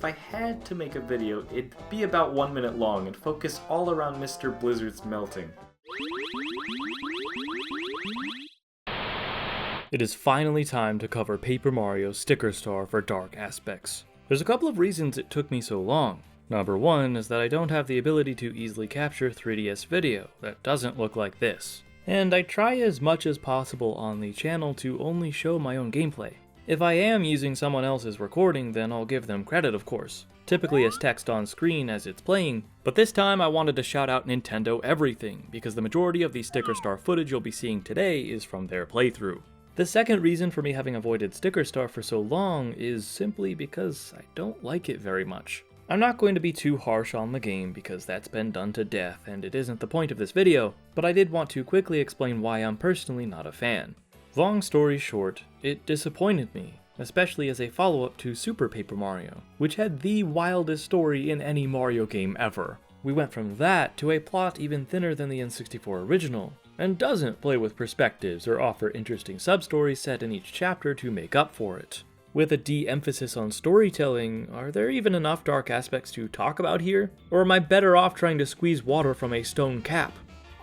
if I had to make a video, it'd be about 1 minute long and focus all around Mr. Blizzard's melting. It is finally time to cover Paper Mario Sticker Star for Dark Aspects. There's a couple of reasons it took me so long. Number one is that I don't have the ability to easily capture 3DS video that doesn't look like this. And I try as much as possible on the channel to only show my own gameplay. If I am using someone else's recording, then I'll give them credit, of course, typically as text on screen as it's playing, but this time I wanted to shout out Nintendo everything, because the majority of the Sticker Star footage you'll be seeing today is from their playthrough. The second reason for me having avoided Sticker Star for so long is simply because I don't like it very much. I'm not going to be too harsh on the game because that's been done to death and it isn't the point of this video, but I did want to quickly explain why I'm personally not a fan. Long story short, it disappointed me, especially as a follow-up to Super Paper Mario, which had the wildest story in any Mario game ever. We went from that to a plot even thinner than the N64 original, and doesn't play with perspectives or offer interesting sub-stories set in each chapter to make up for it. With a de-emphasis on storytelling, are there even enough dark aspects to talk about here? Or am I better off trying to squeeze water from a stone cap?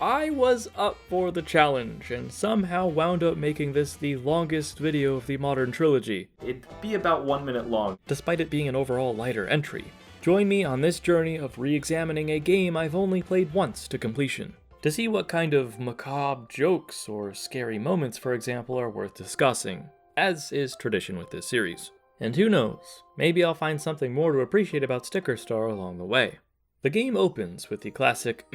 I was up for the challenge, and somehow wound up making this the longest video of the modern trilogy. It'd be about 1 minute long, despite it being an overall lighter entry. Join me on this journey of re-examining a game I've only played once to completion, to see what kind of macabre jokes or scary moments, for example, are worth discussing, as is tradition with this series. And who knows, maybe I'll find something more to appreciate about Sticker Star along the way. The game opens with the classic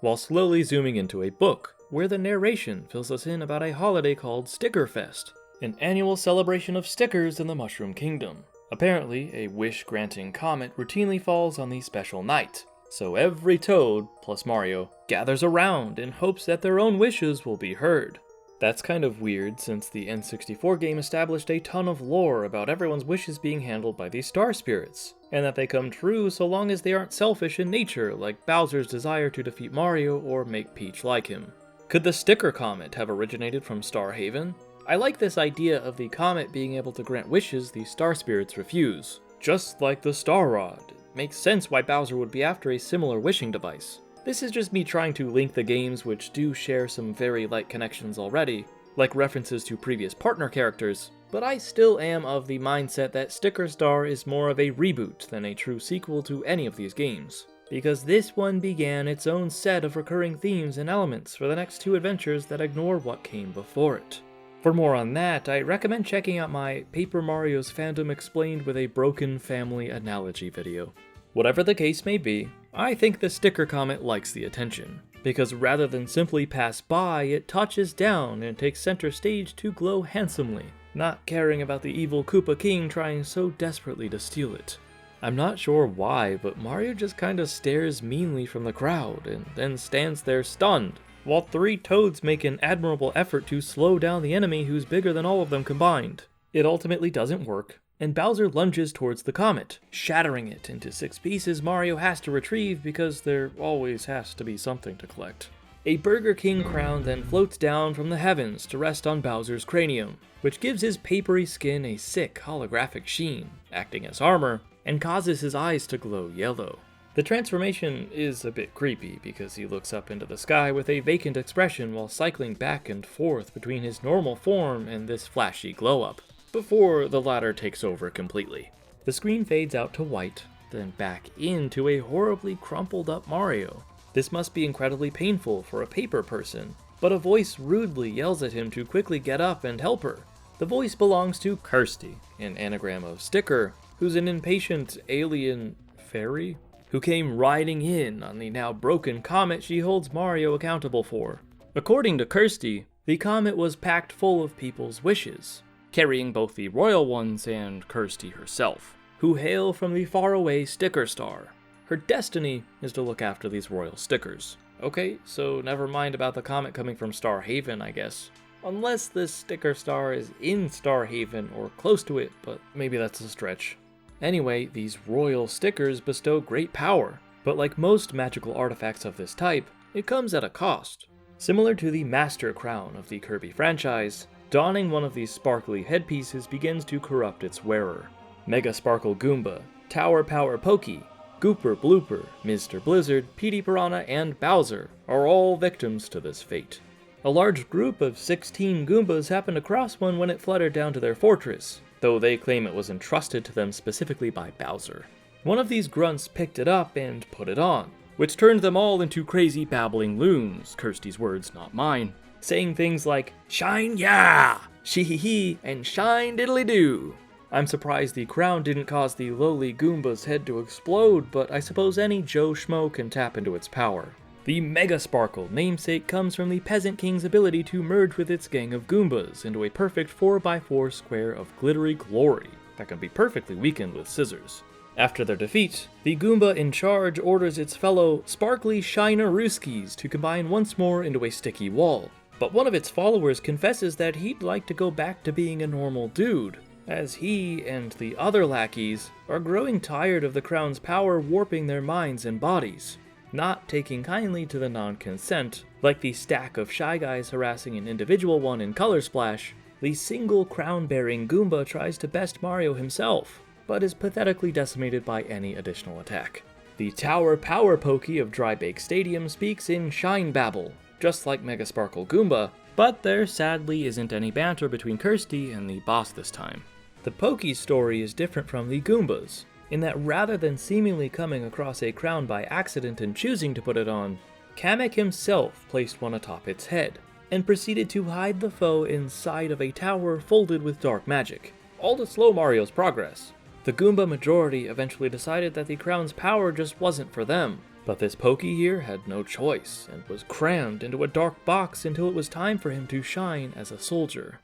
while slowly zooming into a book, where the narration fills us in about a holiday called Sticker Fest, an annual celebration of stickers in the Mushroom Kingdom. Apparently, a wish-granting comet routinely falls on the special night, so every Toad, plus Mario, gathers around in hopes that their own wishes will be heard. That's kind of weird since the N64 game established a ton of lore about everyone's wishes being handled by the Star Spirits, and that they come true so long as they aren't selfish in nature, like Bowser's desire to defeat Mario or make Peach like him. Could the Sticker Comet have originated from Star Haven? I like this idea of the comet being able to grant wishes the Star Spirits refuse. Just like the Star Rod, it makes sense why Bowser would be after a similar wishing device. This is just me trying to link the games which do share some very light connections already, like references to previous partner characters, but I still am of the mindset that Sticker Star is more of a reboot than a true sequel to any of these games, because this one began its own set of recurring themes and elements for the next two adventures that ignore what came before it. For more on that, I recommend checking out my Paper Mario's Fandom Explained with a Broken Family analogy video. Whatever the case may be, I think the Sticker Comet likes the attention, because rather than simply pass by, it touches down and takes center stage to glow handsomely, not caring about the evil Koopa King trying so desperately to steal it. I'm not sure why, but Mario just kinda stares meanly from the crowd and then stands there stunned, while three Toads make an admirable effort to slow down the enemy who's bigger than all of them combined. It ultimately doesn't work, and Bowser lunges towards the comet, shattering it into 6 pieces Mario has to retrieve because there always has to be something to collect. A Burger King crown then floats down from the heavens to rest on Bowser's cranium, which gives his papery skin a sick holographic sheen, acting as armor, and causes his eyes to glow yellow. The transformation is a bit creepy because he looks up into the sky with a vacant expression while cycling back and forth between his normal form and this flashy glow-up, before the latter takes over completely. The screen fades out to white, then back into a horribly crumpled up Mario. This must be incredibly painful for a paper person, but a voice rudely yells at him to quickly get up and help her. The voice belongs to Kirsty, an anagram of Sticker, who's an impatient alien fairy who came riding in on the now broken comet she holds Mario accountable for. According to Kirsty, the comet was packed full of people's wishes, carrying both the royal ones and Kirsty herself, who hail from the faraway Sticker Star. Her destiny is to look after these royal stickers. Okay, so never mind about the comet coming from Star Haven, I guess. Unless this Sticker Star is in Star Haven or close to it, but maybe that's a stretch. Anyway, these royal stickers bestow great power, but like most magical artifacts of this type, it comes at a cost. Similar to the Master Crown of the Kirby franchise, donning one of these sparkly headpieces begins to corrupt its wearer. Mega Sparkle Goomba, Tower Power Pokey, Gooper, Blooper, Mr. Blizzard, Petey Piranha, and Bowser are all victims to this fate. A large group of 16 Goombas happened across one when it fluttered down to their fortress, though they claim it was entrusted to them specifically by Bowser. One of these grunts picked it up and put it on, which turned them all into crazy babbling loons, Kirsty's words, not mine, saying things like, "Shine ya! Shee-hee-hee, and shine diddly-doo." I'm surprised the crown didn't cause the lowly Goomba's head to explode, but I suppose any Joe Schmo can tap into its power. The Mega Sparkle namesake comes from the Peasant King's ability to merge with its gang of Goombas into a perfect 4x4 square of glittery glory that can be perfectly weakened with scissors. After their defeat, the Goomba in charge orders its fellow sparkly Shiner-Rooskies to combine once more into a sticky wall, but one of its followers confesses that he'd like to go back to being a normal dude, as he and the other lackeys are growing tired of the crown's power warping their minds and bodies. Not taking kindly to the non-consent, like the stack of Shy Guys harassing an individual one in Color Splash, the single crown-bearing Goomba tries to best Mario himself, but is pathetically decimated by any additional attack. The Tower Power Pokey of Drybake Stadium speaks in Shine Babble, just like Mega Sparkle Goomba, but there sadly isn't any banter between Kirsty and the boss this time. The Pokey's story is different from the Goomba's, in that rather than seemingly coming across a crown by accident and choosing to put it on, Kamek himself placed one atop its head, and proceeded to hide the foe inside of a tower folded with dark magic, all to slow Mario's progress. The Goomba majority eventually decided that the crown's power just wasn't for them, but this Pokey here had no choice, and was crammed into a dark box until it was time for him to shine as a soldier.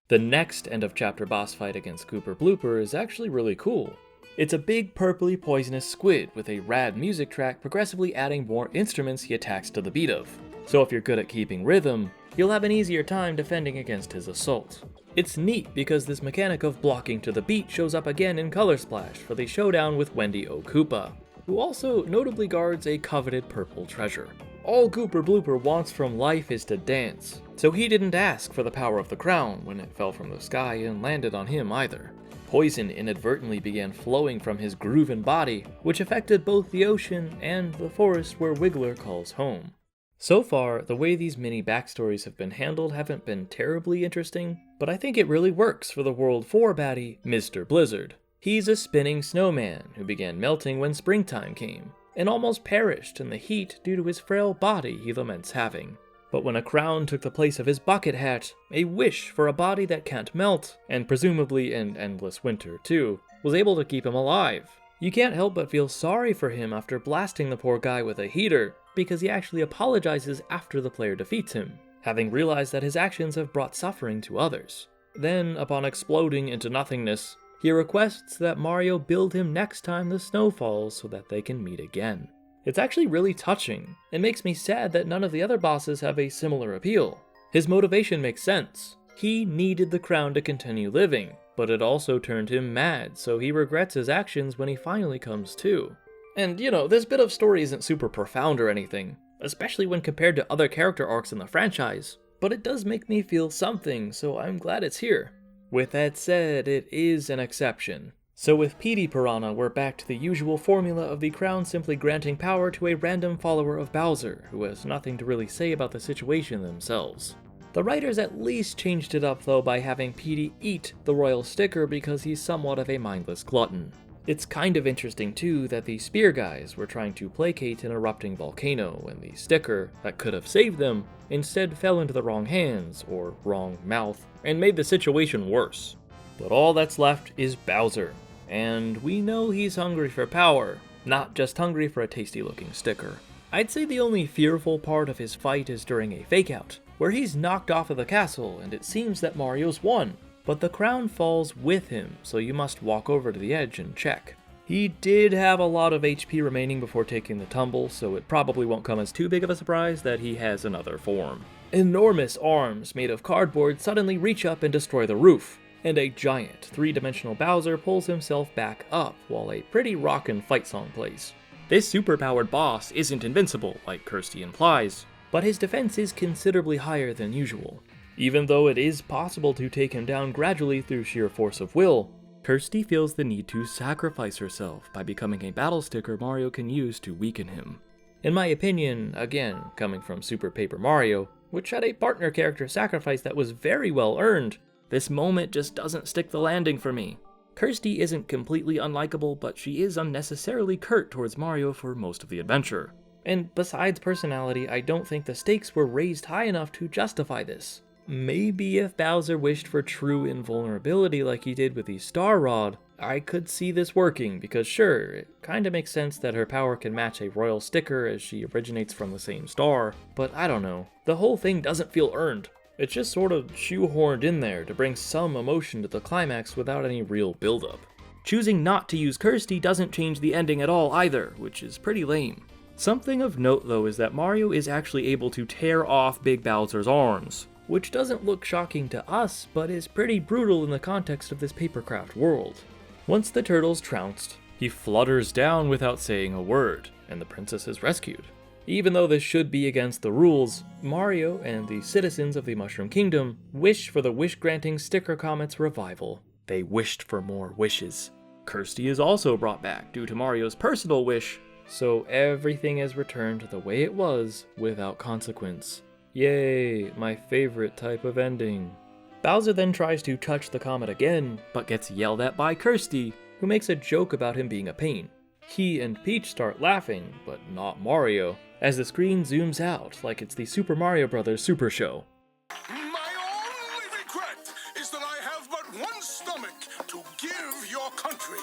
The next end-of-chapter boss fight against Gooper Blooper is actually really cool. It's a big purpley poisonous squid with a rad music track progressively adding more instruments he attacks to the beat of. So if you're good at keeping rhythm, you'll have an easier time defending against his assault. It's neat because this mechanic of blocking to the beat shows up again in Color Splash for the showdown with Wendy O. Koopa, who also notably guards a coveted purple treasure. All Gooper Blooper wants from life is to dance, so he didn't ask for the power of the crown when it fell from the sky and landed on him either. Poison inadvertently began flowing from his grooven body, which affected both the ocean and the forest where Wiggler calls home. So far, the way these mini backstories have been handled haven't been terribly interesting, but I think it really works for the World 4 baddie, Mr. Blizzard. He's a spinning snowman who began melting when springtime came, and almost perished in the heat due to his frail body he laments having. But when a crown took the place of his bucket hat, a wish for a body that can't melt, and presumably an endless winter too, was able to keep him alive. You can't help but feel sorry for him after blasting the poor guy with a heater, because he actually apologizes after the player defeats him, having realized that his actions have brought suffering to others. Then, upon exploding into nothingness, he requests that Mario build him next time the snow falls so that they can meet again. It's actually really touching, and makes me sad that none of the other bosses have a similar appeal. His motivation makes sense. He needed the crown to continue living, but it also turned him mad, so he regrets his actions when he finally comes to. And this bit of story isn't super profound or anything, especially when compared to other character arcs in the franchise, but it does make me feel something, so I'm glad it's here. With that said, it is an exception. So with Petey Piranha, we're back to the usual formula of the crown simply granting power to a random follower of Bowser, who has nothing to really say about the situation themselves. The writers at least changed it up though by having Petey eat the royal sticker because he's somewhat of a mindless glutton. It's kind of interesting too that the spear guys were trying to placate an erupting volcano when the sticker, that could have saved them, instead fell into the wrong hands, or wrong mouth, and made the situation worse. But all that's left is Bowser. And we know he's hungry for power, not just hungry for a tasty looking sticker. I'd say the only fearful part of his fight is during a fake-out, where he's knocked off of the castle and it seems that Mario's won, but the crown falls with him, so you must walk over to the edge and check. He did have a lot of HP remaining before taking the tumble, so it probably won't come as too big of a surprise that he has another form. Enormous arms made of cardboard suddenly reach up and destroy the roof, and a giant, three-dimensional Bowser pulls himself back up while a pretty rockin' fight song plays. This superpowered boss isn't invincible, like Kirsty implies, but his defense is considerably higher than usual. Even though it is possible to take him down gradually through sheer force of will, Kirsty feels the need to sacrifice herself by becoming a battle sticker Mario can use to weaken him. In my opinion, again, coming from Super Paper Mario, which had a partner character sacrifice that was very well earned, this moment just doesn't stick the landing for me. Kirsty isn't completely unlikable, but she is unnecessarily curt towards Mario for most of the adventure. And besides personality, I don't think the stakes were raised high enough to justify this. Maybe if Bowser wished for true invulnerability like he did with the Star Rod, I could see this working, because sure, it kinda makes sense that her power can match a royal sticker as she originates from the same star, but I don't know. The whole thing doesn't feel earned. It's just sort of shoehorned in there to bring some emotion to the climax without any real buildup. Choosing not to use Kirsty doesn't change the ending at all either, which is pretty lame. Something of note though is that Mario is actually able to tear off Big Bowser's arms, which doesn't look shocking to us, but is pretty brutal in the context of this papercraft world. Once the turtle's trounced, he flutters down without saying a word, and the princess is rescued. Even though this should be against the rules, Mario and the citizens of the Mushroom Kingdom wish for the wish-granting Sticker Comet's revival. They wished for more wishes. Kirsty is also brought back due to Mario's personal wish, so everything is returned the way it was without consequence. Yay, my favorite type of ending. Bowser then tries to touch the comet again, but gets yelled at by Kirsty, who makes a joke about him being a pain. He and Peach start laughing, but not Mario, as the screen zooms out like it's the Super Mario Bros. Super Show. My only regret is that I have but one stomach to give your country.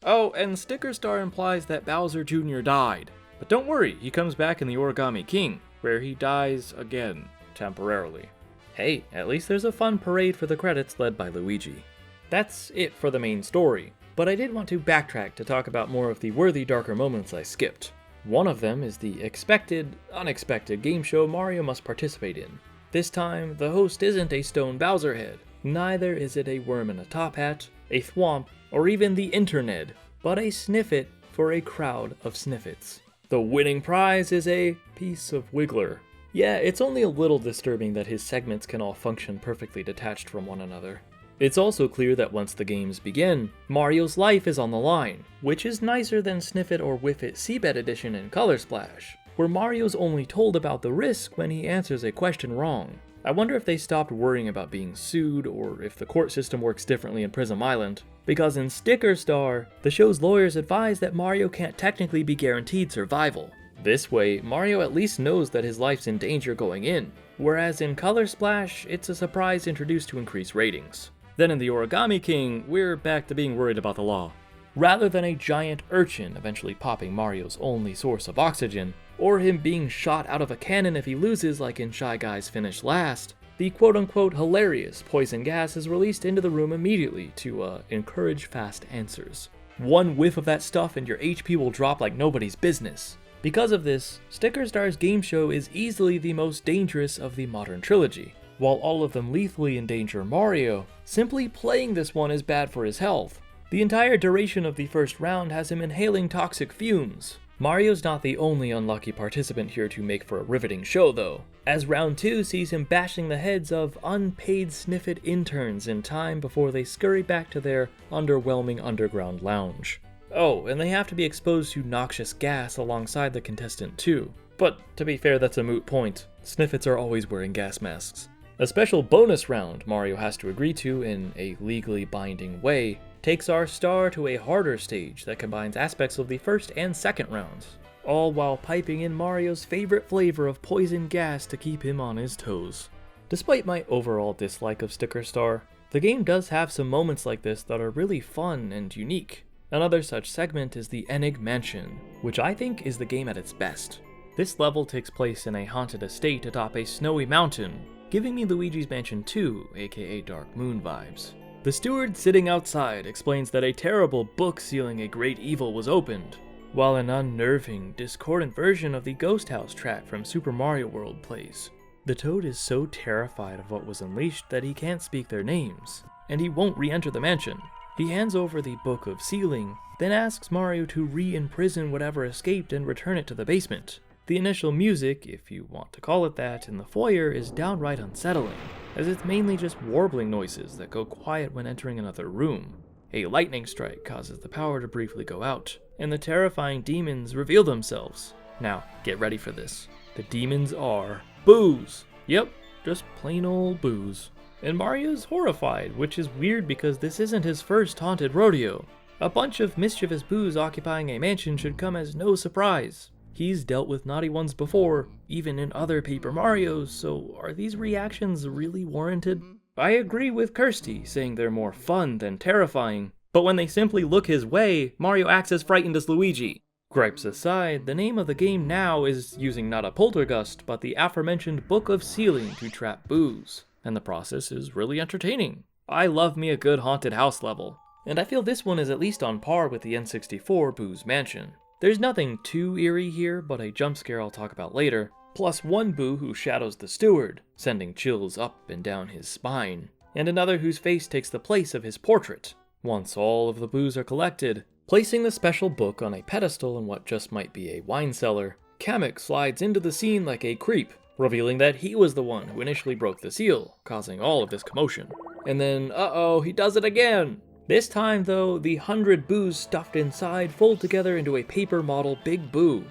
Oh, and Sticker Star implies that Bowser Jr. died. But don't worry, he comes back in the Origami King, where he dies again, temporarily. Hey, at least there's a fun parade for the credits led by Luigi. That's it for the main story, but I did want to backtrack to talk about more of the worthy darker moments I skipped. One of them is the expected, unexpected game show Mario must participate in. This time, the host isn't a stone Bowser head, neither is it a worm in a top hat, a thwomp, or even the internet, but a Snifit for a crowd of Snifits. The winning prize is a piece of Wiggler. Yeah, it's only a little disturbing that his segments can all function perfectly detached from one another. It's also clear that once the games begin, Mario's life is on the line, which is nicer than Snifit or Whiffit Seabed Edition in Color Splash, where Mario's only told about the risk when he answers a question wrong. I wonder if they stopped worrying about being sued, or if the court system works differently in Prism Island, because in Sticker Star, the show's lawyers advise that Mario can't technically be guaranteed survival. This way, Mario at least knows that his life's in danger going in, whereas in Color Splash, it's a surprise introduced to increase ratings. Then in the Origami King, we're back to being worried about the law. Rather than a giant urchin eventually popping Mario's only source of oxygen, or him being shot out of a cannon if he loses like in Shy Guys Finish Last, the quote-unquote hilarious poison gas is released into the room immediately to encourage fast answers. One whiff of that stuff and your HP will drop like nobody's business. Because of this, Sticker Star's game show is easily the most dangerous of the modern trilogy. While all of them lethally endanger Mario, simply playing this one is bad for his health. The entire duration of the first round has him inhaling toxic fumes. Mario's not the only unlucky participant here to make for a riveting show though, as round 2 sees him bashing the heads of unpaid Snifit interns in time before they scurry back to their underwhelming underground lounge. Oh, and they have to be exposed to noxious gas alongside the contestant too. But to be fair, that's a moot point. Snifits are always wearing gas masks. A special bonus round Mario has to agree to in a legally binding way takes our star to a harder stage that combines aspects of the first and second rounds, all while piping in Mario's favorite flavor of poison gas to keep him on his toes. Despite my overall dislike of Sticker Star, the game does have some moments like this that are really fun and unique. Another such segment is the Enigmansion, which I think is the game at its best. This level takes place in a haunted estate atop a snowy mountain, giving me Luigi's Mansion 2, aka Dark Moon vibes. The steward sitting outside explains that a terrible book sealing a great evil was opened, while an unnerving, discordant version of the Ghost House track from Super Mario World plays. The Toad is so terrified of what was unleashed that he can't speak their names, and he won't re-enter the mansion. He hands over the Book of Sealing, then asks Mario to re-imprison whatever escaped and return it to the basement. The initial music, if you want to call it that, in the foyer is downright unsettling, as it's mainly just warbling noises that go quiet when entering another room. A lightning strike causes the power to briefly go out, and the terrifying demons reveal themselves. Now, get ready for this. The demons are boos. Yep, just plain old boos. And Mario's horrified, which is weird because this isn't his first haunted rodeo. A bunch of mischievous boos occupying a mansion should come as no surprise. He's dealt with naughty ones before, even in other Paper Marios, so are these reactions really warranted? I agree with Kirsty, saying they're more fun than terrifying, but when they simply look his way, Mario acts as frightened as Luigi. Gripes aside, the name of the game now is using not a poltergust, but the aforementioned Book of Sealing to trap boos, and the process is really entertaining. I love me a good haunted house level, and I feel this one is at least on par with the N64 Boo's Mansion. There's nothing too eerie here, but a jump scare I'll talk about later, plus one boo who shadows the steward, sending chills up and down his spine, and another whose face takes the place of his portrait. Once all of the boos are collected, placing the special book on a pedestal in what just might be a wine cellar, Kamek slides into the scene like a creep, revealing that he was the one who initially broke the seal, causing all of this commotion. And then, uh-oh, he does it again! This time, though, the 100 boos stuffed inside fold together into a paper model Big Boo.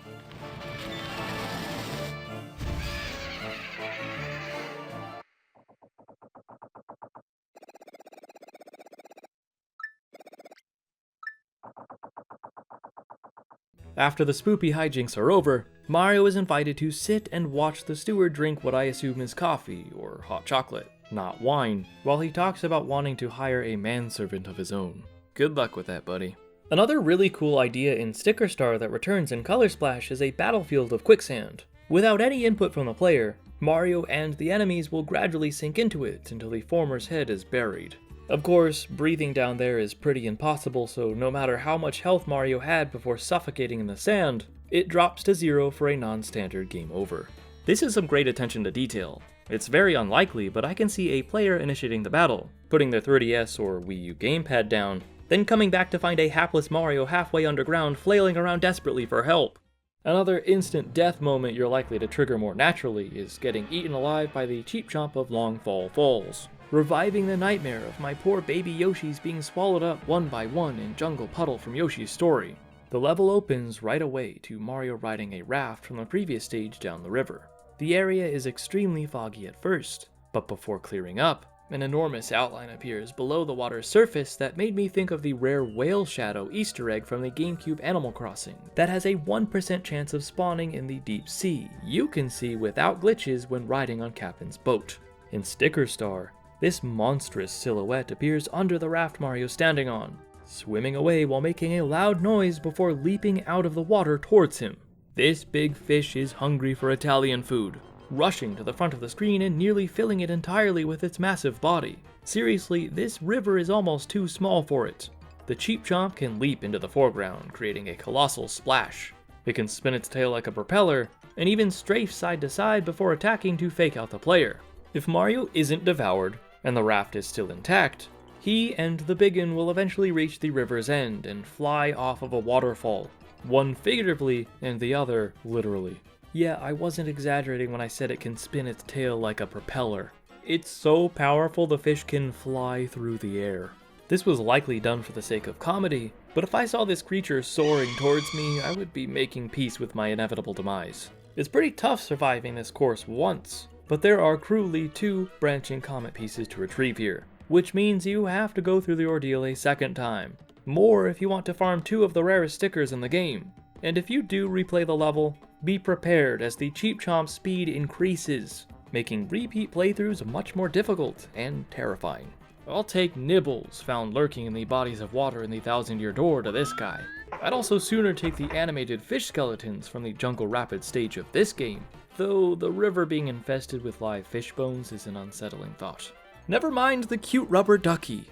After the spoopy hijinks are over, Mario is invited to sit and watch the steward drink what I assume is coffee or hot chocolate, not wine, while he talks about wanting to hire a manservant of his own. Good luck with that, buddy. Another really cool idea in Sticker Star that returns in Color Splash is a battlefield of quicksand. Without any input from the player, Mario and the enemies will gradually sink into it until the former's head is buried. Of course, breathing down there is pretty impossible, so no matter how much health Mario had before suffocating in the sand, it drops to 0 for a non-standard game over. This is some great attention to detail. It's very unlikely, but I can see a player initiating the battle, putting their 3DS or Wii U gamepad down, then coming back to find a hapless Mario halfway underground flailing around desperately for help. Another instant death moment you're likely to trigger more naturally is getting eaten alive by the cheap chomp of Long Fall Falls, reviving the nightmare of my poor baby Yoshis being swallowed up one by one in Jungle Puddle from Yoshi's Story. The level opens right away to Mario riding a raft from the previous stage down the river. The area is extremely foggy at first, but before clearing up, an enormous outline appears below the water's surface that made me think of the rare whale shadow Easter egg from the GameCube Animal Crossing that has a 1% chance of spawning in the deep sea you can see without glitches when riding on Captain's boat. In Sticker Star, this monstrous silhouette appears under the raft Mario's standing on, swimming away while making a loud noise before leaping out of the water towards him. This big fish is hungry for Italian food, rushing to the front of the screen and nearly filling it entirely with its massive body. Seriously, this river is almost too small for it. The Cheap Chomp can leap into the foreground, creating a colossal splash. It can spin its tail like a propeller, and even strafe side to side before attacking to fake out the player. If Mario isn't devoured, and the raft is still intact, he and the biggin will eventually reach the river's end and fly off of a waterfall, one figuratively and the other literally. Yeah, I wasn't exaggerating when I said it can spin its tail like a propeller. It's so powerful the fish can fly through the air. This was likely done for the sake of comedy, but if I saw this creature soaring towards me, I would be making peace with my inevitable demise. It's pretty tough surviving this course once, but there are cruelly 2 branching comet pieces to retrieve here, which means you have to go through the ordeal a second time. More if you want to farm 2 of the rarest stickers in the game. And if you do replay the level, be prepared as the Cheap Chomp's speed increases, making repeat playthroughs much more difficult and terrifying. I'll take Nibbles found lurking in the bodies of water in the Thousand-Year Door to this guy. I'd also sooner take the animated fish skeletons from the Jungle Rapids stage of this game, though the river being infested with live fish bones is an unsettling thought. Never mind the cute rubber ducky.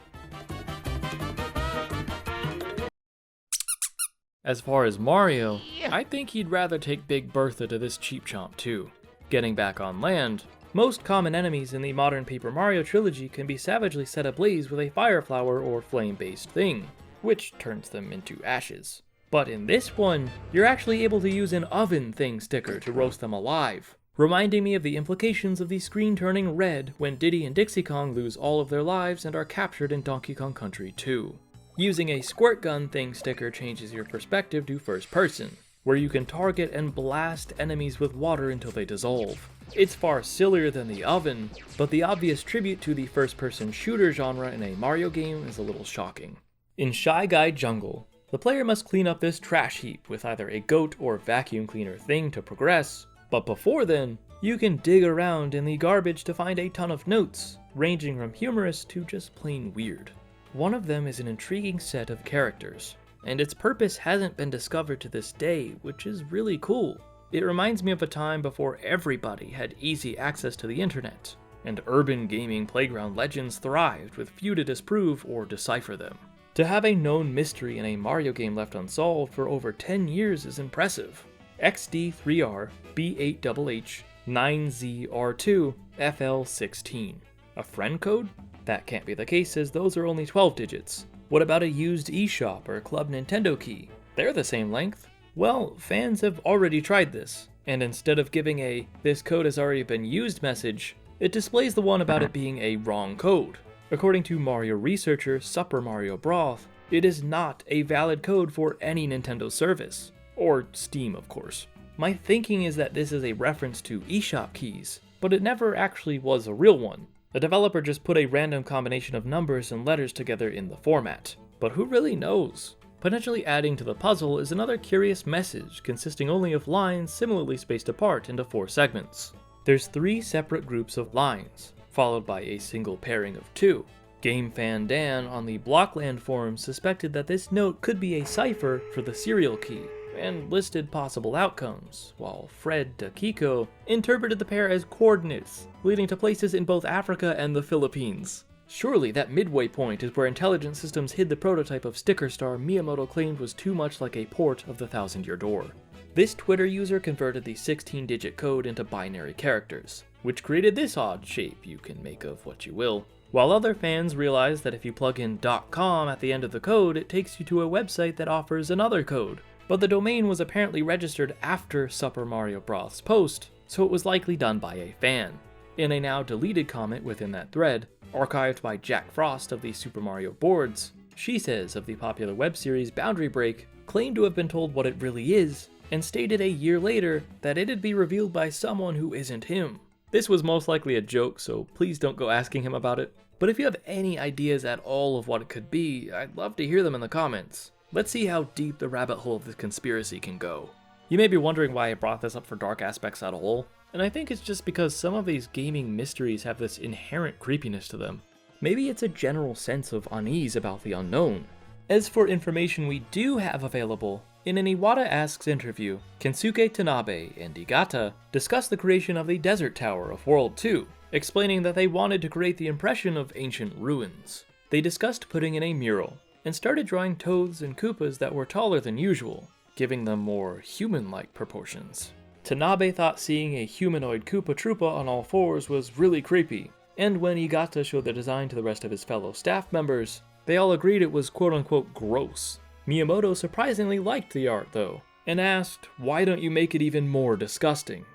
As far as Mario, I think he'd rather take Big Bertha to this Cheap Chomp too. Getting back on land, most common enemies in the modern Paper Mario trilogy can be savagely set ablaze with a fire flower or flame-based thing, which turns them into ashes. But in this one, you're actually able to use an oven thing sticker to roast them alive, reminding me of the implications of the screen turning red when Diddy and Dixie Kong lose all of their lives and are captured in Donkey Kong Country 2. Using a squirt gun thing sticker changes your perspective to first person, where you can target and blast enemies with water until they dissolve. It's far sillier than the oven, but the obvious tribute to the first-person shooter genre in a Mario game is a little shocking. In Shy Guy Jungle, the player must clean up this trash heap with either a goat or vacuum cleaner thing to progress, but before then, you can dig around in the garbage to find a ton of notes, ranging from humorous to just plain weird. One of them is an intriguing set of characters, and its purpose hasn't been discovered to this day, which is really cool. It reminds me of a time before everybody had easy access to the internet, and urban gaming playground legends thrived with few to disprove or decipher them. To have a known mystery in a Mario game left unsolved for over 10 years is impressive. XD3R B8HH 9ZR2 FL16. A friend code? That can't be the case, as those are only 12 digits. What about a used eShop or Club Nintendo key? They're the same length. Well, fans have already tried this, and instead of giving a "this code has already been used" message, it displays the one about it being a wrong code. According to Mario researcher Super Mario Broth, it is not a valid code for any Nintendo service. Or Steam, of course. My thinking is that this is a reference to eShop keys, but it never actually was a real one. The developer just put a random combination of numbers and letters together in the format. But who really knows? Potentially adding to the puzzle is another curious message consisting only of lines similarly spaced apart into 4 segments. There's 3 separate groups of lines, followed by a single pairing of 2. Game fan Dan on the Blockland forum suspected that this note could be a cipher for the serial key, and listed possible outcomes, while Fred Dakiko interpreted the pair as coordinates, leading to places in both Africa and the Philippines. Surely that midway point is where Intelligent Systems hid the prototype of Sticker Star Miyamoto claimed was too much like a port of the Thousand Year Door. This Twitter user converted the 16-digit code into binary characters, which created this odd shape you can make of what you will, while other fans realized that if you plug in .com at the end of the code, it takes you to a website that offers another code. But the domain was apparently registered after Super Mario Broth's post, so it was likely done by a fan. In a now deleted comment within that thread, archived by Jack Frost of the Super Mario boards, she says of the popular web series Boundary Break, claimed to have been told what it really is, and stated a year later that it'd be revealed by someone who isn't him. This was most likely a joke, so please don't go asking him about it. But if you have any ideas at all of what it could be, I'd love to hear them in the comments. Let's see how deep the rabbit hole of this conspiracy can go. You may be wondering why I brought this up for Dark Aspects at all, and I think it's just because some of these gaming mysteries have this inherent creepiness to them. Maybe it's a general sense of unease about the unknown. As for information we do have available, in an Iwata Asks interview, Kensuke Tanabe and Igata discuss the creation of the Desert Tower of World 2, explaining that they wanted to create the impression of ancient ruins. They discussed putting in a mural, and started drawing Toads and Koopas that were taller than usual, giving them more human-like proportions. Tanabe thought seeing a humanoid Koopa Troopa on all fours was really creepy, and when Igata showed the design to the rest of his fellow staff members, they all agreed it was quote-unquote gross. Miyamoto surprisingly liked the art though, and asked, why don't you make it even more disgusting?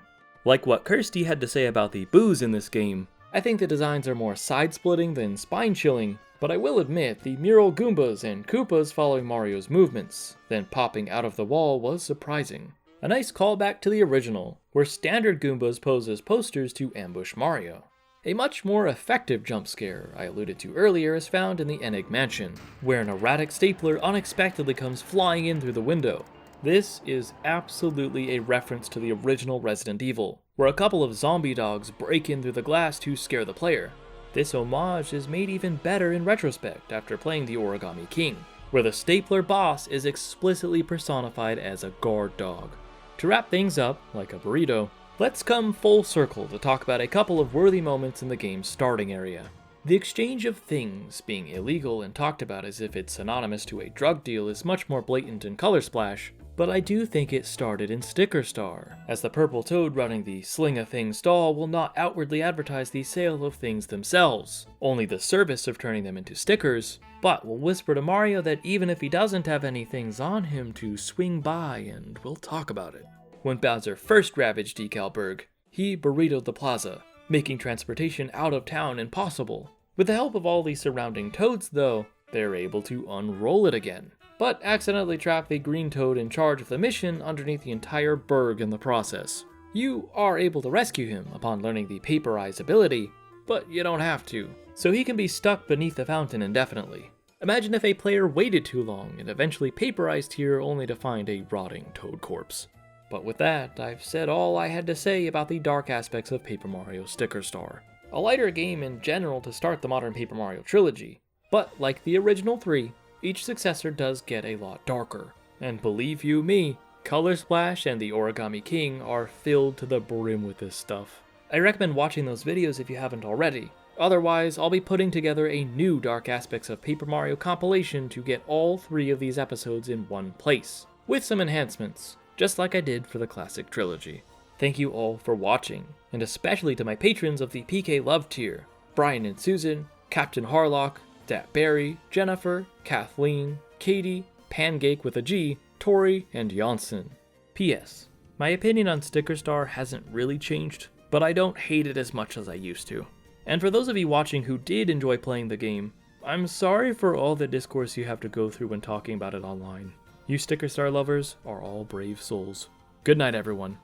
Like what Kirsty had to say about the boos in this game, I think the designs are more side-splitting than spine-chilling, but I will admit the mural Goombas and Koopas following Mario's movements, then popping out of the wall was surprising. A nice callback to the original, where standard Goombas pose as posters to ambush Mario. A much more effective jump scare I alluded to earlier is found in the Enigmansion, where an erratic stapler unexpectedly comes flying in through the window. This is absolutely a reference to the original Resident Evil, where a couple of zombie dogs break in through the glass to scare the player. This homage is made even better in retrospect after playing the Origami King, where the stapler boss is explicitly personified as a guard dog. To wrap things up, like a burrito, let's come full circle to talk about a couple of worthy moments in the game's starting area. The exchange of things being illegal and talked about as if it's synonymous to a drug deal is much more blatant in Color Splash, but I do think it started in Sticker Star, as the purple toad running the Sling a Thing stall will not outwardly advertise the sale of things themselves, only the service of turning them into stickers, but will whisper to Mario that even if he doesn't have any things on him to swing by and we'll talk about it. When Bowser first ravaged Decalburg, he burritoed the plaza, making transportation out of town impossible. With the help of all the surrounding toads though, they're able to unroll it again, but accidentally trap the green toad in charge of the mission underneath the entire burg in the process. You are able to rescue him upon learning the Paper Eyes ability, but you don't have to, so he can be stuck beneath the fountain indefinitely. Imagine if a player waited too long and eventually paperized here only to find a rotting toad corpse. But with that, I've said all I had to say about the dark aspects of Paper Mario Sticker Star. A lighter game in general to start the modern Paper Mario trilogy, but like the original 3, each successor does get a lot darker. And believe you me, Color Splash and the Origami King are filled to the brim with this stuff. I recommend watching those videos if you haven't already. Otherwise, I'll be putting together a new Dark Aspects of Paper Mario compilation to get all 3 of these episodes in one place, with some enhancements, just like I did for the classic trilogy. Thank you all for watching, and especially to my patrons of the PK Love tier, Brian and Susan, Captain Harlock, Dat Barry, Jennifer, Kathleen, Katie, Pangake with a G, Tori, and Janssen. P.S. My opinion on Sticker Star hasn't really changed, but I don't hate it as much as I used to. And for those of you watching who did enjoy playing the game, I'm sorry for all the discourse you have to go through when talking about it online. You Sticker Star lovers are all brave souls. Good night, everyone.